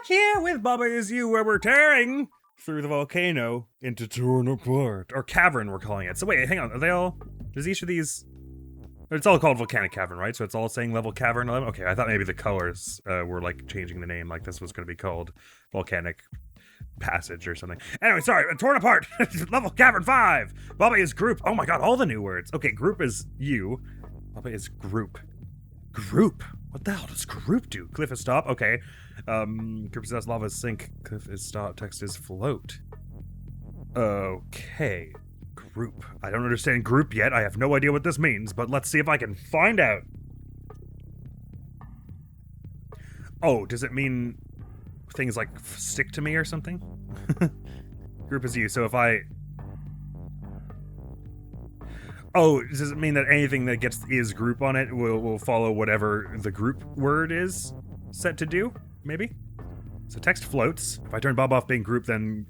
here with Baba Is You, where we're tearing through the volcano into torn apart. Or cavern, we're calling it. So wait, hang on, are they all... Does each of these... It's all called Volcanic Cavern, right? So it's all saying level Cavern 11? Okay, I thought maybe the colors were like changing the name, like this was going to be called Volcanic Passage or something. Anyway, sorry, torn apart. Level Cavern 5. Baba is group. Oh my god, all the new words. Okay, group is you. Baba is group. Group? What the hell does group do? Cliff is stop. Okay. Group is lava is sink. Cliff is stop. Text is float. Okay. Group. I don't understand group yet. I have no idea what this means, but let's see if I can find out. Oh, does it mean things like stick to me or something? Group is you. So if I... Oh, does it mean that anything that gets is group on it will follow whatever the group word is set to do? Maybe? So text floats. If I turn Bob off being group, then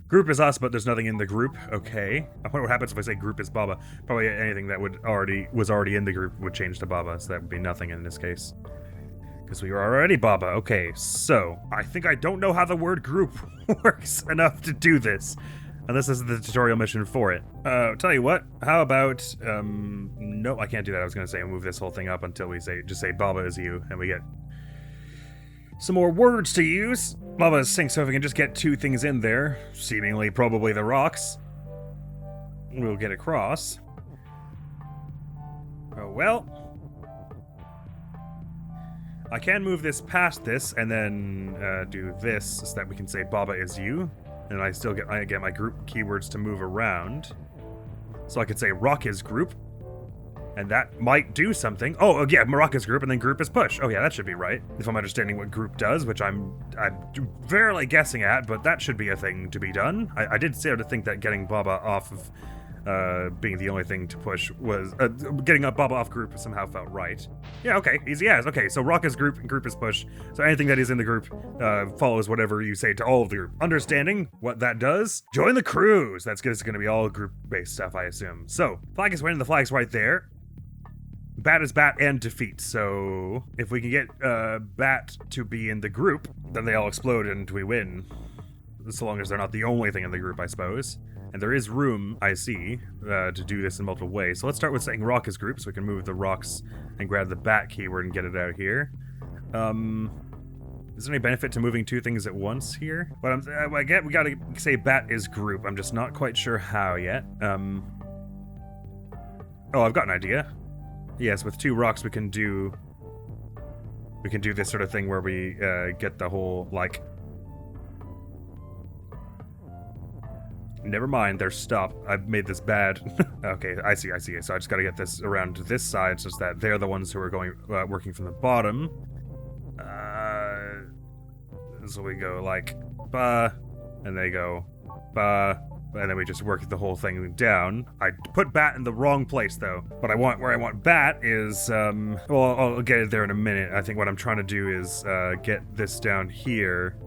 group is us, but there's nothing in the group. Okay. I wonder what happens if I say group is Baba. Probably anything that was already in the group would change to Baba, so that would be nothing in this case. Because we were already Baba. Okay, so I think I don't know how the word group works enough to do this. And this is the tutorial mission for it. Tell you what, how about, no, I can't do that. I was gonna say move this whole thing up until we just say Baba is you, and we get some more words to use. Baba is sink, so if we can just get two things in there, seemingly probably the rocks, we'll get across. Oh well. I can move this past this, and then do this, so that we can say Baba is you. And I get my group keywords to move around. So I could say rock is group. And that might do something. Oh, yeah, rock is group, and then group is push. Oh, yeah, that should be right. If I'm understanding what group does, which I'm barely guessing at, but that should be a thing to be done. I did start to think that getting Baba off of being the only thing to push was... getting up Baba off group somehow felt right. Yeah, okay, easy as. Okay, so rock is group and group is push. So anything that is in the group follows whatever you say to all of the group. Understanding what that does? Join the cruise! That's going to be all group-based stuff, I assume. So, flag is winning, the flag's right there. Bat is bat and defeat, so if we can get bat to be in the group, then they all explode and we win. So long as they're not the only thing in the group, I suppose. And there is room, I see, to do this in multiple ways. So let's start with saying rock is group, so we can move the rocks and grab the bat keyword and get it out here. Is there any benefit to moving two things at once here? But I get we gotta say bat is group. I'm just not quite sure how yet. Oh, I've got an idea. Yes, with two rocks we can do this sort of thing where we get the whole, like... Never mind, they're stopped. I've made this bad. Okay, I see. So I just gotta get this around to this side so that they're the ones who are going working from the bottom. So we go like, ba, and they go, ba, and then we just work the whole thing down. I put bat in the wrong place though. But where I want bat is, well, I'll get it there in a minute. I think what I'm trying to do is get this down here.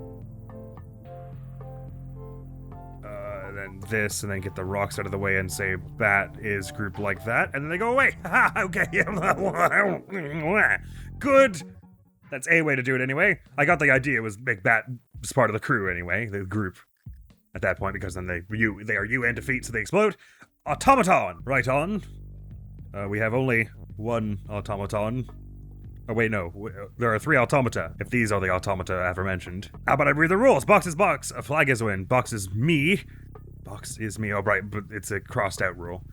Then this, and then get the rocks out of the way and say bat is grouped like that, and then they go away. Okay. Good. That's a way to do it anyway. I got the idea. It was make bat as part of the crew anyway, the group at that point, because then they are you and defeat, so they explode. Automaton. Right on. We have only one automaton. Oh wait, no. There are 3 automata, if these are the automata aforementioned. How about I read the rules? Box is box. A flag is win. Box is me. Box is me. Oh, right, but it's a crossed out rule.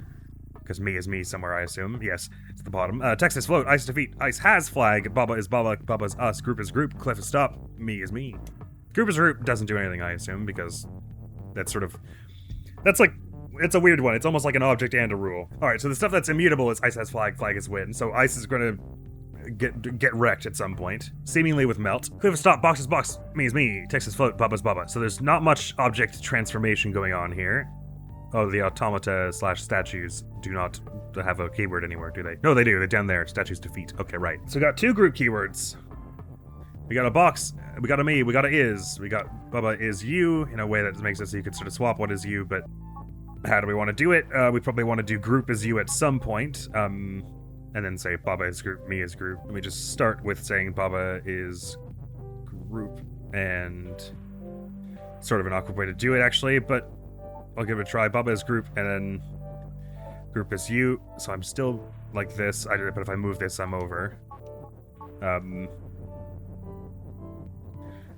Because me is me somewhere, I assume. Yes, it's the bottom. Text is float. Ice defeat. Ice has flag. Baba is Baba. Baba is us. Group is group. Cliff is stop. Me is me. Group is group doesn't do anything, I assume, because that's sort of... That's like... It's a weird one. It's almost like an object and a rule. Alright, so the stuff that's immutable is ice has flag. Flag is win. So ice is gonna... get wrecked at some point, seemingly with melt. Cliff is stop, box is box, me is me, text is float, Bubba's Bubba. So there's not much object transformation going on here. Oh, the automata / statues do not have a keyword anywhere, do they? No, they do. They're down there. Statues defeat. Okay, right. So we got 2 group keywords. We got a box, we got a me, we got a is, we got Bubba is you in a way that makes it so you could sort of swap what is you, but how do we want to do it? We probably want to do group is you at some point. And then say Baba is group, me is group. Let me just start with saying Baba is group, and sort of an awkward way to do it actually, but I'll give it a try. Baba is group, and then group is you, so I'm still like this, but if I move this, I'm over.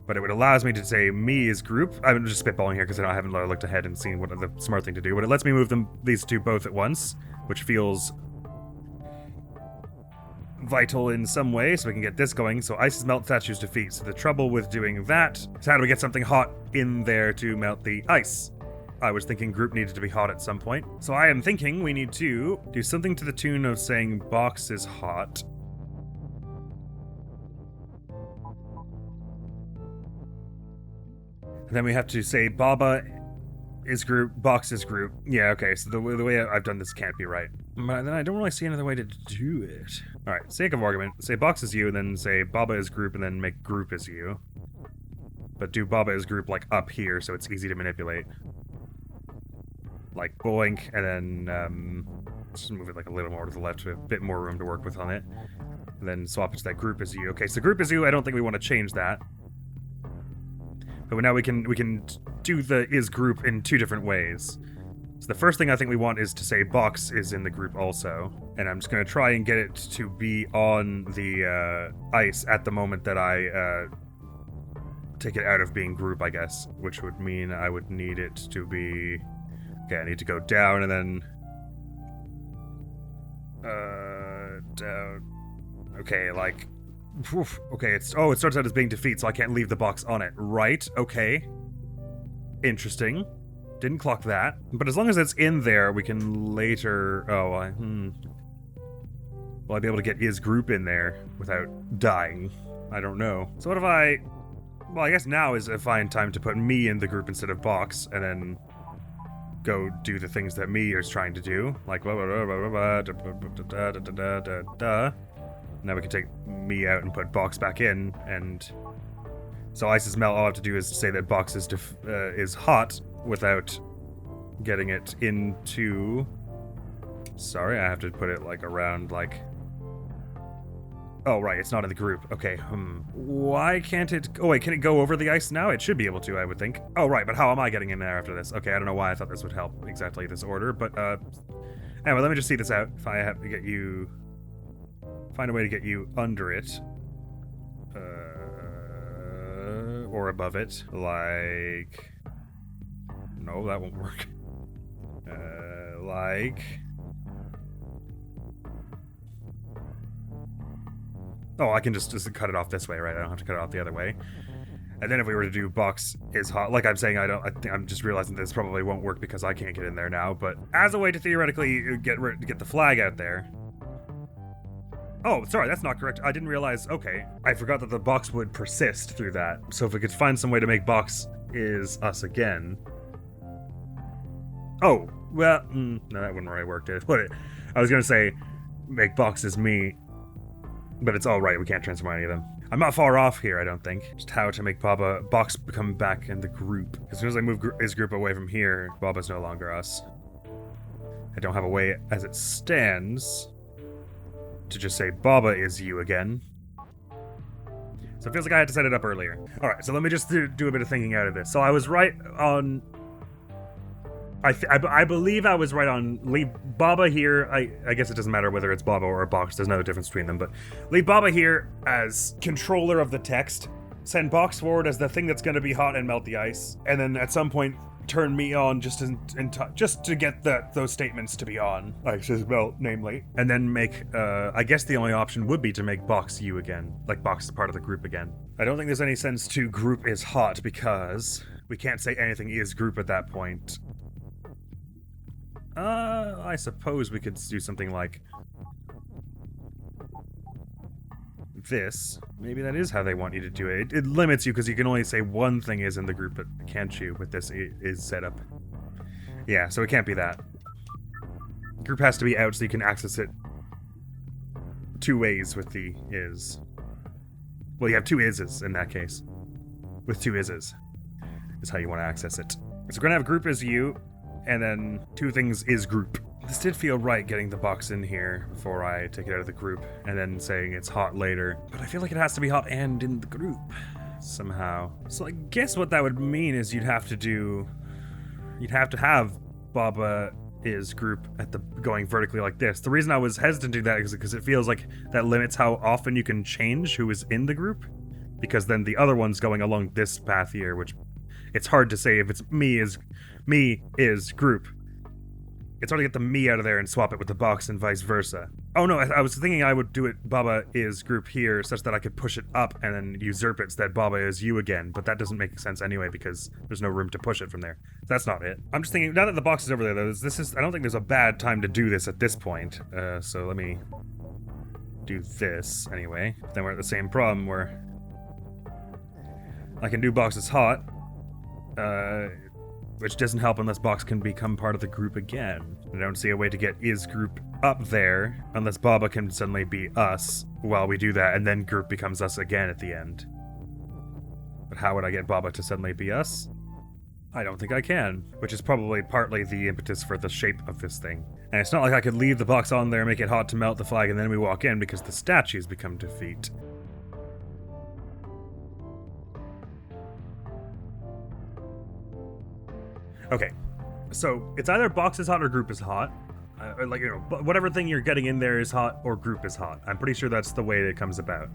But it would allows me to say me is group. I'm just spitballing here because I haven't looked ahead and seen what the smart thing to do, but it lets me move these two both at once, which feels vital in some way, so we can get this going. So ices melt, statues defeat. So the trouble with doing that is how do we get something hot in there to melt the ice? I was thinking group needed to be hot at some point. So I am thinking we need to do something to the tune of saying box is hot. And then we have to say Baba is group, box is group. Yeah, okay, so the way I've done this can't be right. But then I don't really see another way to do it. Alright, sake of argument, say box is you, and then say Baba is group, and then make group is you. But do Baba is group, like, up here, so it's easy to manipulate. Like, boink, and then, just move it, like, a little more to the left, to a bit more room to work with on it. And then swap it to that group is you. Okay, so group is you, I don't think we want to change that. But now we can do the is group in two different ways. So the first thing I think we want is to say box is in the group also. And I'm just going to try and get it to be on the ice at the moment that I take it out of being group, I guess. Which would mean I would need it to be... Okay, I need to go down and then... down... Okay, like... Oof, okay, it starts out as being defeat, so I can't leave the box on it. Right, okay. Interesting. Didn't clock that. But as long as it's in there, we can later... Will I be able to get his group in there without dying? I don't know. So what if I... Well, I guess now is a fine time to put me in the group instead of box, and then go do the things that me is trying to do. Like... Now we can take me out and put box back in, and so ices melt. All I have to do is say that box is hot without getting it into... Sorry, I have to put it like around like... Oh, right, it's not in the group. Okay, why can't it... Oh, wait, can it go over the ice now? It should be able to, I would think. Oh, right, but how am I getting in there after this? Okay, I don't know why I thought this would help exactly this order, but, anyway, let me just see this out. If I have to get you... Find a way to get you under it. Or above it. Like... No, that won't work. Like... Oh, I can just cut it off this way, right? I don't have to cut it off the other way. And then if we were to do box is hot, like I'm saying, I'm just realizing this probably won't work because I can't get in there now, but as a way to theoretically get the flag out there... Oh, sorry, that's not correct. I didn't realize, okay. I forgot that the box would persist through that. So if we could find some way to make box is us again. Oh, well, no, that wouldn't really work, did it? I was gonna say, make box is me, but it's all right, we can't transform any of them. I'm not far off here, I don't think. Just how to make box become back in the group. As soon as I move his group away from here, Baba's no longer us. I don't have a way, as it stands, to just say Baba is you again. So it feels like I had to set it up earlier. Alright, so let me just do a bit of thinking out of this. So I was right on... I believe I was right on leave Baba here. I guess it doesn't matter whether it's Baba or a box. There's no difference between them. But leave Baba here as controller of the text. Send box forward as the thing that's going to be hot and melt the ice. And then at some point turn me on just to get those statements to be on. Ice is melt, namely. And then make, I guess the only option would be to make box you again. Like box is part of the group again. I don't think there's any sense to group is hot because we can't say anything is group at that point. I suppose we could do something like this. Maybe that is how they want you to do it. It limits you because you can only say one thing is in the group, but can't you with this is set up? Yeah, so it can't be that. Group has to be out so you can access it two ways with the is. Well, you have two ises in that case. With two ises is how you want to access it. So we're going to have group as you, and then two things is group. This did feel right getting the box in here before I take it out of the group and then saying it's hot later. But I feel like it has to be hot and in the group. somehow. So I guess what that would mean is you'd have to have Baba is group at the going vertically like this. The reason I was hesitant to do that is because it feels like that limits how often you can change who is in the group, because then the other one's going along this path here, which it's hard to say if it's me is group. It's hard to get the me out of there and swap it with the box and vice versa. Oh no, I was thinking I would do it Baba is group here such that I could push it up and then usurp it so that Baba is you again, but that doesn't make sense anyway because there's no room to push it from there. That's not it. I'm just thinking, now that the box is over there though, I don't think there's a bad time to do this at this point. So let me do this anyway. Then we're at the same problem where I can do box is hot, which doesn't help unless box can become part of the group again. I don't see a way to get is group up there unless Baba can suddenly be us while we do that, and then group becomes us again at the end. But how would I get Baba to suddenly be us? I don't think I can, which is probably partly the impetus for the shape of this thing. And it's not like I could leave the box on there, make it hot to melt the flag, and then we walk in because the statues become defeat. Okay, so it's either box is hot or group is hot. Whatever thing you're getting in there is hot or group is hot. I'm pretty sure that's the way it comes about.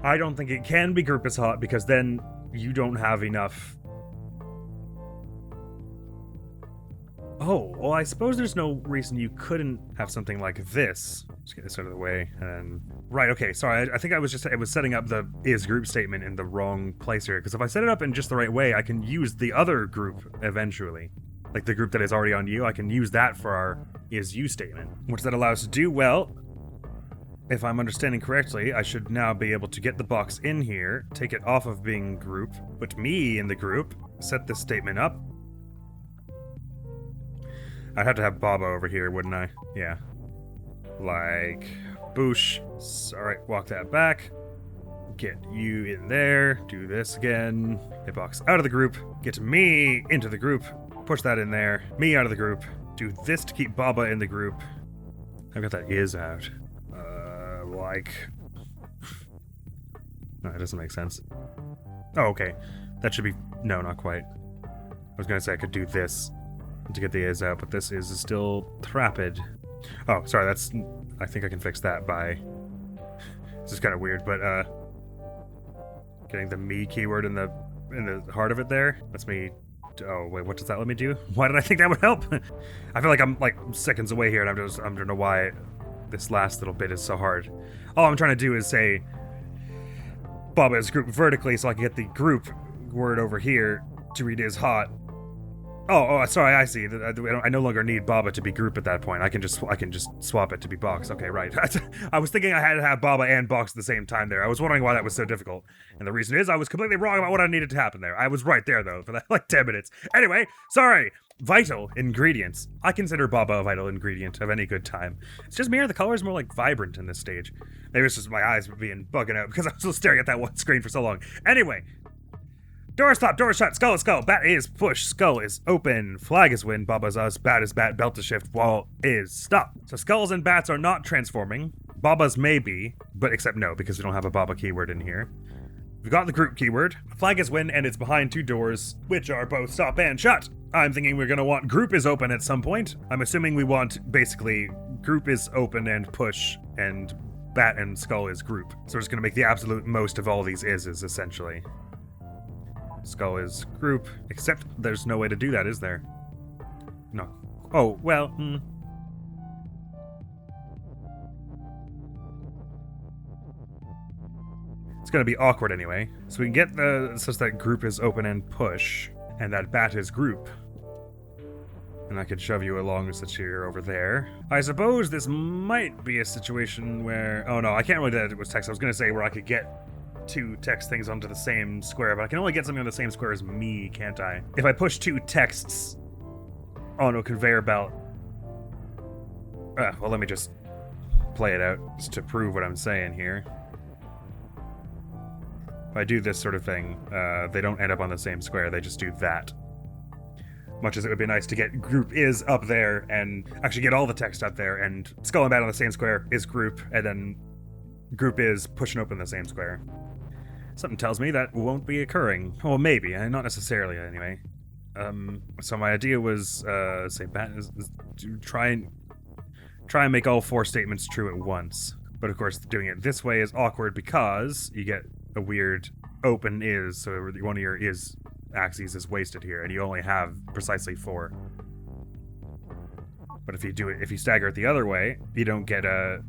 I don't think it can be group is hot because then you don't have enough. Oh, well, I suppose there's no reason you couldn't have something like this. Just get this out of the way. And right, okay, sorry, I think I was setting up the is group statement in the wrong place here, because if I set it up in just the right way, I can use the other group eventually. Like the group that is already on you, I can use that for our is you statement. What's that allow us to do? Well, if I'm understanding correctly, I should now be able to get the box in here, take it off of being group, put me in the group, set this statement up. I'd have to have Baba over here, wouldn't I? Yeah. Like, boosh. Alright, walk that back. Get you in there. Do this again. Get box out of the group. Get me into the group. Push that in there. Me out of the group. Do this to keep Baba in the group. I've got that is out. No, it doesn't make sense. Oh, okay. That should be... No, not quite. I was gonna say I could do this to get the is out, but this is still trapped. Oh, sorry, I think I can fix that by... This is kind of weird, but, getting the me keyword in the heart of it there lets me... Oh, wait, what does that let me do? Why did I think that would help? I feel like I'm, seconds away here, and I don't know why this last little bit is so hard. All I'm trying to do is say Baba is grouped vertically so I can get the group word over here to read is hot. Oh, sorry, I see. I no longer need Baba to be group at that point. I can just swap it to be box. Okay, right. I was thinking I had to have Baba and box at the same time there. I was wondering why that was so difficult. And the reason is I was completely wrong about what I needed to happen there. I was right there, though, for that, 10 minutes. Anyway, sorry. Vital ingredients. I consider Baba a vital ingredient of any good time. It's just me, or the colors more, vibrant in this stage. Maybe it's just my eyes were being bugging out because I was still staring at that one screen for so long. Anyway. Door stop, door shut, skull is skull, bat is push, skull is open, flag is win, Baba's us, bat is bat, belt is shift, wall is stop. So skulls and bats are not transforming. Baba's may be, but except no, because we don't have a Baba keyword in here. We've got the group keyword, flag is win, and it's behind two doors, which are both stop and shut. I'm thinking we're gonna want group is open at some point. I'm assuming we want, basically, group is open and push, and bat and skull is group. So we're just gonna make the absolute most of all these is's, essentially. Skull is group, except there's no way to do that, is there? No. Oh, well, It's gonna be awkward anyway. So we can get such that group is open and push, and that bat is group. And I could shove you along such you're over there. I suppose this might be a situation where... Oh no, I can't really do that it was text. I was gonna say where I could get two text things onto the same square, but I can only get something on the same square as me, can't I? If I push two texts onto a conveyor belt... well, let me just play it out just to prove what I'm saying here. If I do this sort of thing, they don't end up on the same square, they just do that. Much as it would be nice to get group is up there and actually get all the text up there, and skull and bat on the same square is group, and then group is pushing open the same square. Something tells me that won't be occurring. Well, maybe, not necessarily anyway. So my idea was, say, is to try and make all 4 statements true at once. But of course, doing it this way is awkward because you get a weird open is, so one of your is axes is wasted here, and you only have precisely 4. But if you stagger it the other way, you don't get an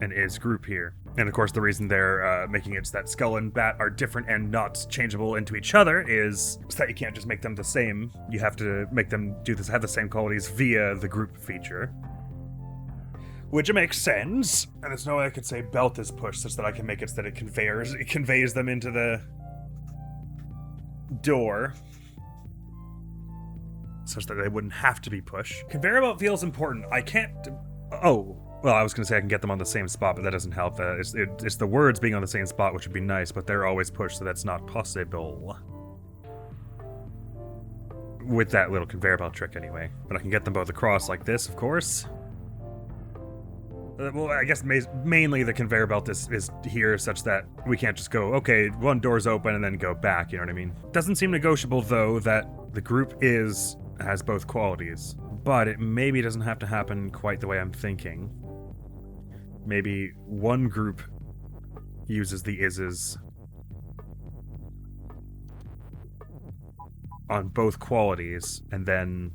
is group here. And of course, the reason they're making it so that skull and bat are different and not changeable into each other is that you can't just make them the same. You have to make them have the same qualities via the group feature. Which makes sense. And there's no way I could say belt is pushed such that I can make it so that it conveys them into the door, such that they wouldn't have to be pushed. Conveyor belt feels important. I can't... Oh, well, I was going to say I can get them on the same spot, but that doesn't help. It's the words being on the same spot, which would be nice, but they're always pushed, so that's not possible. With that little conveyor belt trick, anyway. But I can get them both across like this, of course. Well, I guess mainly the conveyor belt is here such that we can't just go, okay, one door's open and then go back, you know what I mean? Doesn't seem negotiable, though, that the group has both qualities. But it maybe doesn't have to happen quite the way I'm thinking. Maybe one group uses the is's on both qualities, and then...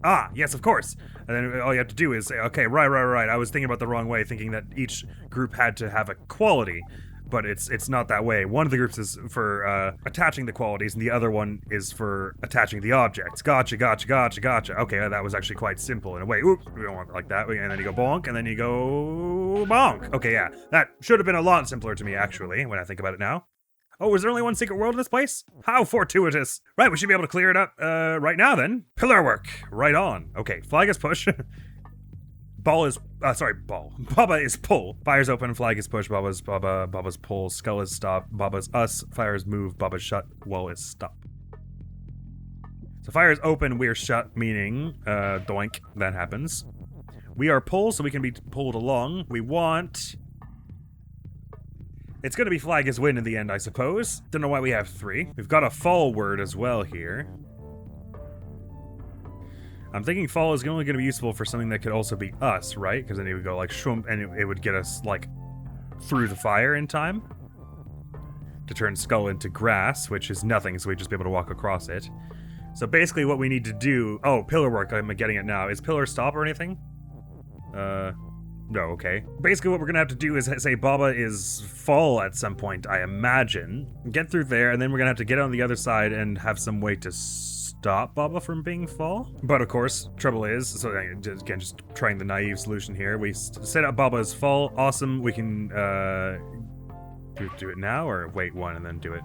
Ah, yes, of course. And then all you have to do is say, okay, right. I was thinking about the wrong way, thinking that each group had to have a quality, but it's not that way. One of the groups is for attaching the qualities, and the other one is for attaching the objects. Gotcha. Okay, that was actually quite simple in a way. Oops, we don't want it like that. And then you go bonk, and then you go bonk. Okay, yeah, that should have been a lot simpler to me, actually, when I think about it now. Oh, is there only one secret world in this place? How fortuitous. Right, we should be able to clear it up right now, then. Pillar work. Right on. Okay, flag is push. Ball. Baba is pull. Fire's open, flag is push, Baba's pull, skull is stop, Baba's us, fire is move, Baba's shut, wall is stop. So fire is open, we're shut, meaning, doink, that happens. We are pull, so we can be pulled along. We want... It's going to be flag is win in the end, I suppose. Don't know why we have 3. We've got a fall word as well here. I'm thinking fall is only going to be useful for something that could also be us, right? Because then it would go like shroom, and it would get us like through the fire in time to turn skull into grass, which is nothing, so we'd just be able to walk across it. So basically what we need to do... Oh, pillar work, I'm getting it now. Is pillar stop or anything? No, okay. Basically what we're gonna have to do is say Baba is fall at some point, I imagine. Get through there, and then we're gonna have to get on the other side and have some way to stop Baba from being fall. But of course, trouble is, so again, just trying the naive solution here. We set up Baba as fall, awesome. We can do it now, or wait one and then do it.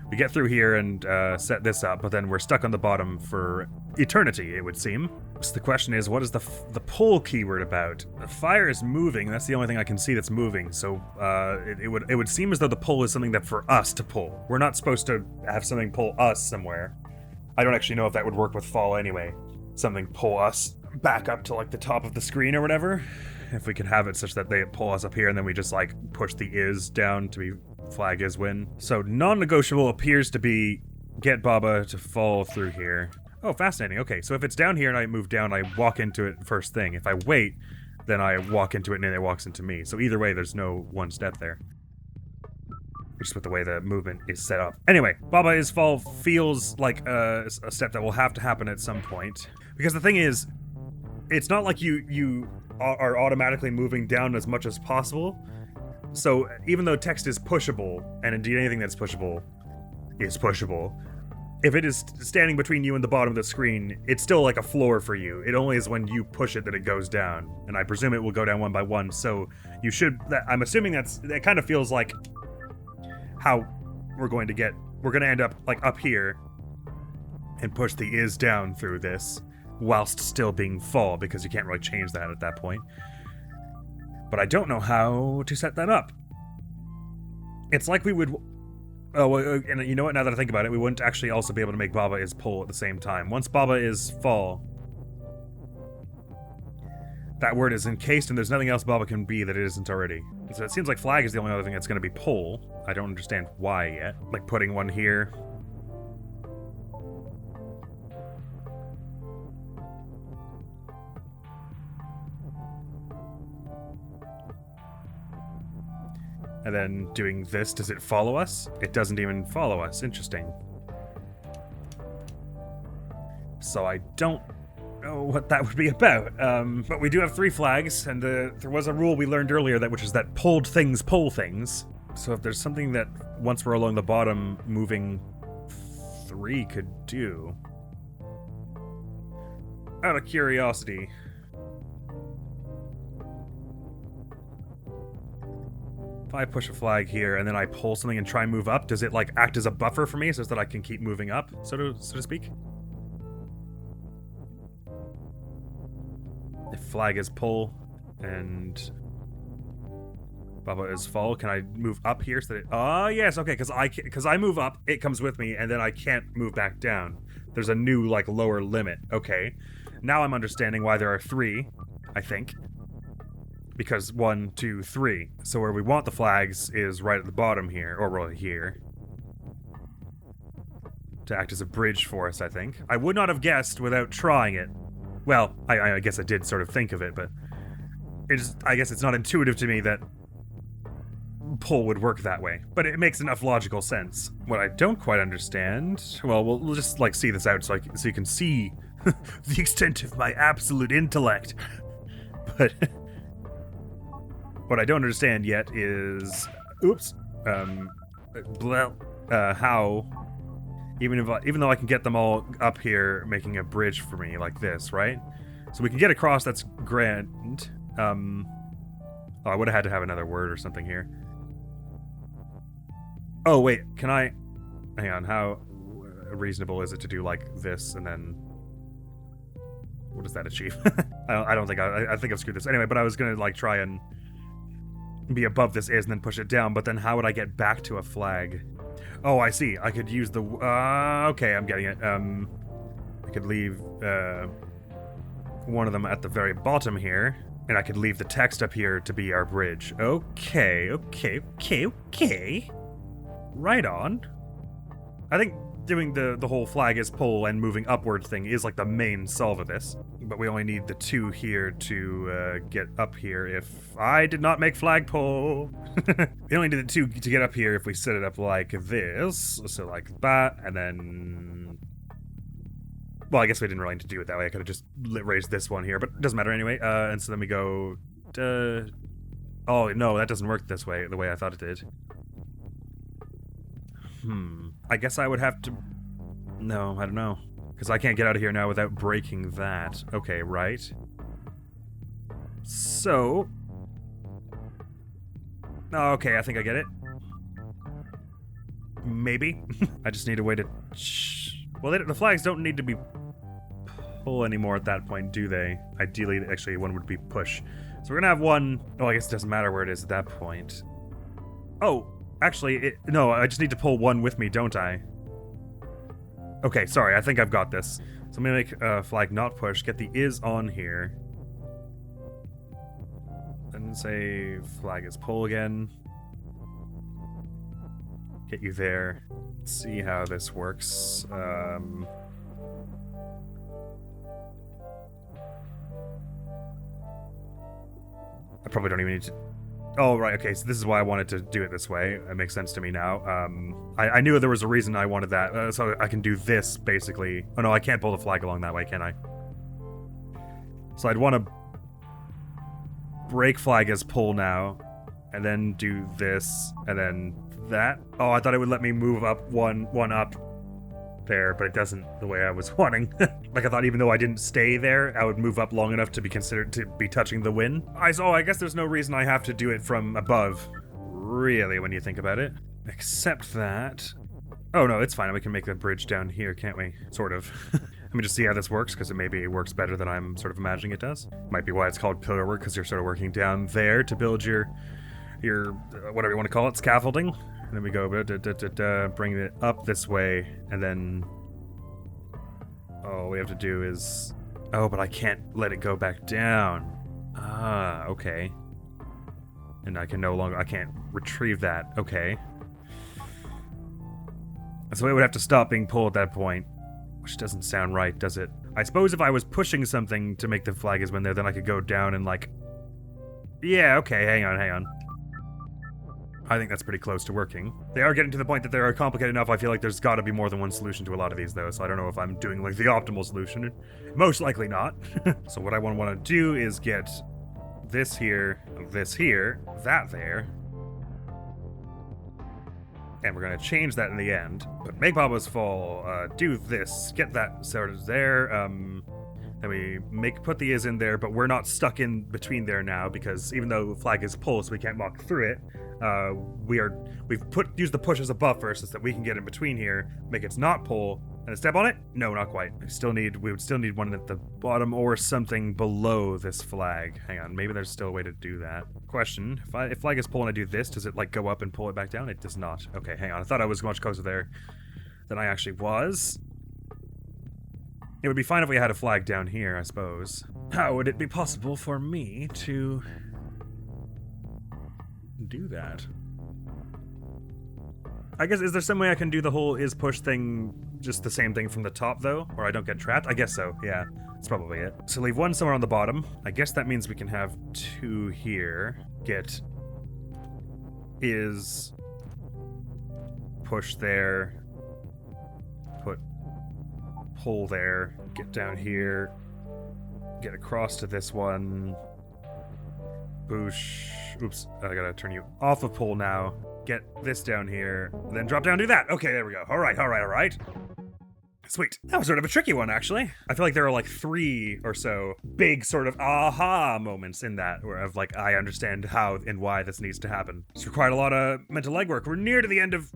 We get through here and set this up, but then we're stuck on the bottom for eternity, it would seem. So the question is, what is the pull keyword about? The fire is moving. That's the only thing I can see that's moving. So it would seem as though the pull is something that for us to pull. We're not supposed to have something pull us somewhere. I don't actually know if that would work with fall anyway. Something pull us back up to like the top of the screen or whatever. If we could have it such that they pull us up here and then we just like push the is down to be flag is win. So non-negotiable appears to be get Baba to fall through here. Oh, fascinating. Okay, so if it's down here and I move down, I walk into it first thing. If I wait, then I walk into it and then it walks into me. So either way, there's no one step there. Just with the way the movement is set up. Anyway, Baba is fall feels like a step that will have to happen at some point. Because the thing is, it's not like you are automatically moving down as much as possible. So even though text is pushable, and indeed anything that's pushable is pushable, if it is standing between you and the bottom of the screen, it's still like a floor for you. It only is when you push it that it goes down. And I presume it will go down one by one, so you should... I'm assuming that kind of feels like how we're going to end up like up here and push the is down through this whilst still being fall, because you can't really change that at that point. But I don't know how to set that up. It's like we would... Oh, well, and you know what, now that I think about it, we wouldn't actually also be able to make Baba is pull at the same time. Once Baba is fall, That word is encased and there's nothing else Baba can be that it isn't already. So it seems like flag is the only other thing that's going to be pole. I don't understand why yet. Like putting one here. And then doing this, does it follow us? It doesn't even follow us. Interesting. So I don't know what that would be about. But we do have 3 flags, and there was a rule we learned earlier which is that pulled things pull things. So if there's something that, once we're along the bottom, moving 3 could do. Out of curiosity. If I push a flag here and then I pull something and try and move up, does it like act as a buffer for me so that I can keep moving up, so to speak? If flag is pull and Baba is fall, can I move up here so that oh yes, okay, because I move up, it comes with me, and then I can't move back down. There's a new like lower limit. Okay. Now I'm understanding why there are 3, I think. Because 1, 2, 3. So where we want the flags is right at the bottom here, or right here. To act as a bridge for us, I think. I would not have guessed without trying it. Well, I guess I did sort of think of it, but I guess it's not intuitive to me that pull would work that way. But it makes enough logical sense. What I don't quite understand, well, we'll just like see this out so you can see the extent of my absolute intellect. But what I don't understand yet is, how, even though I can get them all up here, making a bridge for me like this, right? So we can get across. That's grand. I would have had to have another word or something here. Oh wait, can I? Hang on. How reasonable is it to do like this and then? What does that achieve? I don't think I think I've screwed this anyway. But I was gonna like try and be above this is and then push it down, but then how would I get back to a flag? Oh, I see. I could use the okay, I'm getting it. I could leave one of them at the very bottom here, and I could leave the text up here to be our bridge. Okay. Right on. I think doing the whole flag is pull and moving upward thing is like the main solve of this. But we only need the 2 here to get up here if I did not make flag pull. We only need the 2 to get up here if we set it up like this. So like that, and then... Well, I guess we didn't really need to do it that way. I could have just raised this one here, but it doesn't matter anyway. And so then we go... Oh, no, that doesn't work this way, the way I thought it did. I guess I would have to... No, I don't know. Because I can't get out of here now without breaking that. Okay, right. So... Okay, I think I get it. Maybe. I just need a way to... Well, the flags don't need to be pull anymore at that point, do they? Ideally, actually, one would be push. So we're gonna have one... Oh, I guess it doesn't matter where it is at that point. Oh, actually, no, I just need to pull one with me, don't I? Okay, sorry, I think I've got this. So I'm gonna make flag not push, get the is on here. And say flag is pull again. Get you there. Let's see how this works. I probably don't even need to... Oh, right, okay, so this is why I wanted to do it this way. It makes sense to me now. I knew there was a reason I wanted that, so I can do this, basically. Oh no, I can't pull the flag along that way, can I? So I'd want to break flag as pull now, and then do this, and then that. Oh, I thought it would let me move up one up there, but it doesn't the way I was wanting. Like I thought even though I didn't stay there, I would move up long enough to be considered to be touching the win. I guess there's no reason I have to do it from above, really, when you think about it. Except that... Oh no, it's fine. We can make the bridge down here, can't we? Sort of. Let me just see how this works, because maybe it works better than I'm sort of imagining it does. Might be why it's called pillar work, because you're sort of working down there to build your whatever you want to call it, scaffolding. And then we go, bring it up this way, and then all we have to do is... Oh, but I can't let it go back down. Okay. And I can't retrieve that. Okay. So it would have to stop being pulled at that point, which doesn't sound right, does it? I suppose if I was pushing something to make the flag is when there, then I could go down and like... Yeah, okay, hang on. I think that's pretty close to working. They are getting to the point that they are complicated enough. I feel like there's got to be more than one solution to a lot of these, though, so I don't know if I'm doing like the optimal solution. Most likely not. So what I want to do is get this here, that there. And we're going to change that in the end. But make Baba's fall, do this, get that sorted there, then we put the is in there, but we're not stuck in between there now, because even though the flag is pulled, so we can't walk through it, we've used the push as a buffer so that we can get in between here, make it not pull, and step on it? No, not quite. We would still need one at the bottom or something below this flag. Hang on, maybe there's still a way to do that. Question, if flag is pull and I do this, does it like go up and pull it back down? It does not. Okay, hang on, I thought I was much closer there than I actually was. It would be fine if we had a flag down here, I suppose. How would it be possible for me to do that? I guess, is there some way I can do the whole is push thing, just the same thing from the top, though? Or I don't get trapped? I guess so, yeah. That's probably it. So leave one somewhere on the bottom. I guess that means we can have two here. Get is push there. Put pull there. Get down here. Get across to this one. Boosh. Oops, I gotta turn you off of pull now. Get this down here, and then drop down, do that. Okay, there we go. All right. Sweet. That was sort of a tricky one, actually. I feel like there are like 3 or so big sort of aha moments in that, where of like, I understand how and why this needs to happen. It's required a lot of mental legwork. We're near to the end of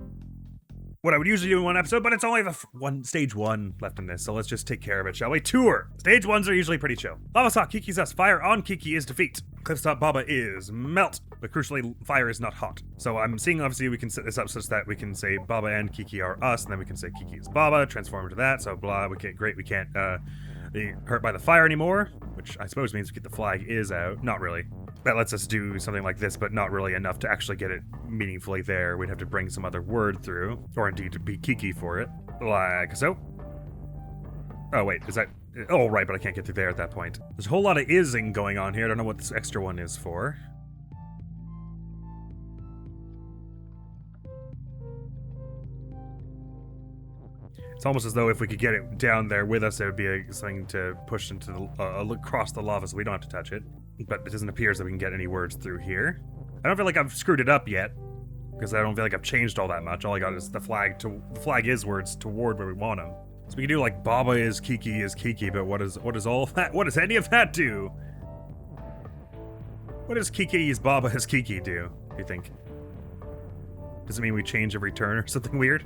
what I would usually do in one episode, but it's only the stage 1 left in this, so let's just take care of it, shall we? Tour. Stage 1s are usually pretty chill. Lava Sock, Kiki's us. Fire on Kiki is defeat. Cliffstop Baba is melt. But crucially, fire is not hot. So I'm seeing, obviously, we can set this up such that we can say Baba and Kiki are us, and then we can say Kiki is Baba, transform into that, so blah, we can't be hurt by the fire anymore, which I suppose means we get the flag is out. Not really. That lets us do something like this, but not really enough to actually get it meaningfully there. We'd have to bring some other word through, or indeed to be Kiki for it. Like so. Oh, wait, is that... Oh, right, but I can't get through there at that point. There's a whole lot of ising going on here. I don't know what this extra one is for. It's almost as though if we could get it down there with us, it would be something to push into the across the lava, so we don't have to touch it. But it doesn't appear as though we can get any words through here. I don't feel like I've screwed it up yet, because I don't feel like I've changed all that much. All I got is the flag is words toward where we want them. So we can do like Baba is Kiki, but what is all of that? What does any of that do? What does Kiki is Baba is Kiki do you think? Does it mean we change every turn or something weird?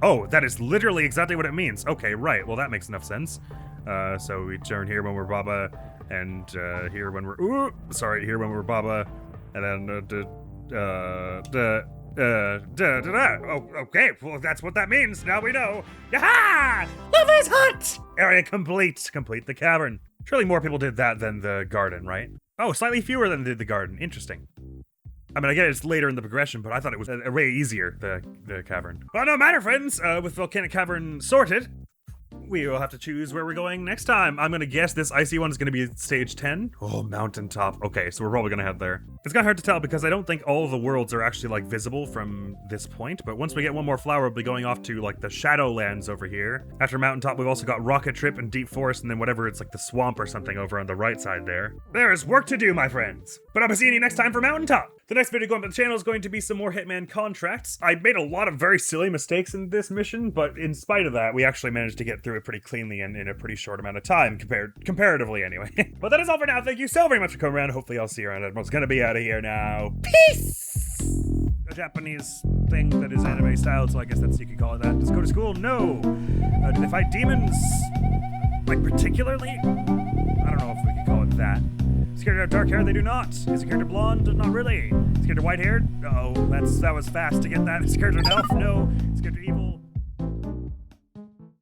Oh, that is literally exactly what it means. Okay, right. Well, that makes enough sense. So we turn here when we're Baba, and here when we're here when we're Baba, and then Oh, okay. Well, that's what that means. Now we know. Yaha! Lava is hot! Area complete. Complete the cavern. Surely more people did that than the garden, right? Oh, slightly fewer than did the garden. Interesting. I mean, I get it's later in the progression, but I thought it was way easier, the cavern. Well, no matter, friends. With Volcanic Cavern sorted, we will have to choose where we're going next time. I'm gonna guess this icy one is gonna be stage 10. Oh, mountaintop. Okay, so we're probably gonna head there. It's kind of hard to tell because I don't think all of the worlds are actually like visible from this point, but once we get one more flower, we'll be going off to like the Shadowlands over here. After mountaintop, we've also got Rocket Trip and Deep Forest, and then whatever, it's like the swamp or something over on the right side there. There is work to do, my friends. But I'll be seeing you next time for mountaintop. The next video going up on the channel is going to be some more Hitman contracts. I made a lot of very silly mistakes in this mission, but in spite of that, we actually managed to get through it pretty cleanly and in a pretty short amount of time, comparatively anyway. But that is all for now. Thank you so very much for coming around. Hopefully I'll see you around. Admiral's gonna be out of here now. Peace! A Japanese thing that is anime style, so I guess that's, you could call it that. Does go to school? No. Do they fight demons? Like, particularly? I don't know if we could call it that. Scared of dark hair? They do not. Is a character blonde? Not really. Scared of white hair? Oh, that was fast to get that. Scared of an elf? No. Scared of evil?